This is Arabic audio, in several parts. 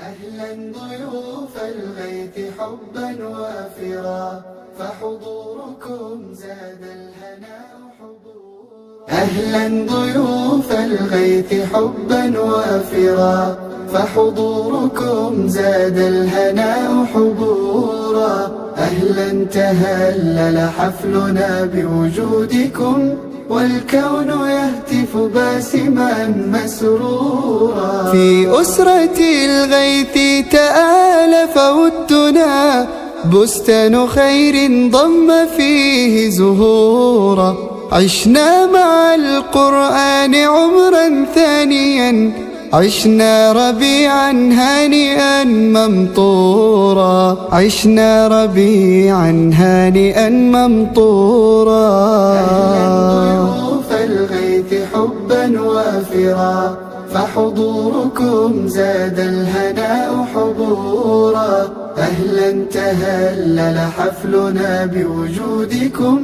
أهلا ضيوف الغيث حبا وافرا، فحضوركم زاد الهناء حضورا. أهلا ضيوف الغيث حبا وافرا، فحضوركم زاد الهناء حضورا. أهلا تهلل حفلنا بوجودكم، والكون يهتف باسما مسرورا. في أسرة الغيث تآلف ودنا، بستان خير ضم فيه زهورا. عشنا مع القرآن عمرا ثانيا، عشنا ربيعا هانئا ممطورا. عشنا ربيعا هانئا ممطورا. الغيث حبا وافرا، فحضوركم زاد الهناء حضورا. أهلا تهلل حفلنا بوجودكم،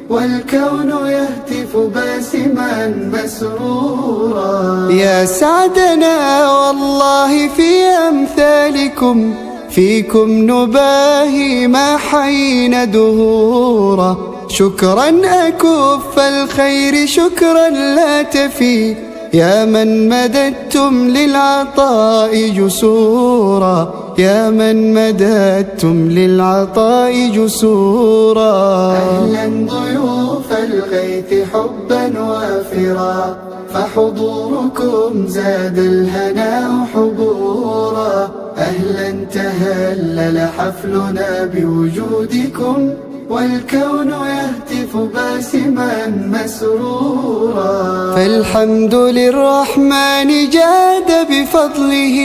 والكون يهتف باسما مسرورا. يا سعدنا والله في أمثالكم، فيكم نباهي ما حين دهورا. شكرا أكف الخير شكرا لا تفي، يا من مددتم للعطاء جسورا. يا من مددتم للعطاء جسورا. أهلا ضيوف الغيث حبا وافرا، فحضوركم زاد الهناء حضورا. أهلا تهلل حفلنا بوجودكم، والكون يهتف باسما مسرورا. فالحمد للرحمن جاد بفضله،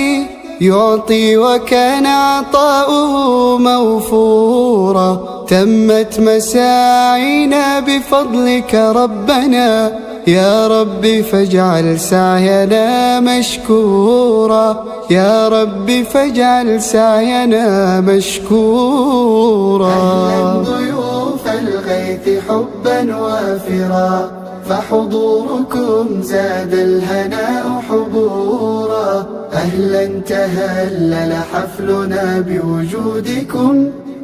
يعطي وكان عطاؤه موفورا. تمت مساعينا بفضلك ربنا، يا رب فاجعل سعينا مشكورا. يا رب فاجعل سعينا مشكورا. أهلا ضيوف الغيث حبا وافرا، فحضوركم زاد الهناء حضورا. أهلا تهلل حفلنا بوجودكم،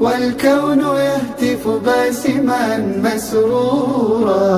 والكون يهتف باسما مسرورا.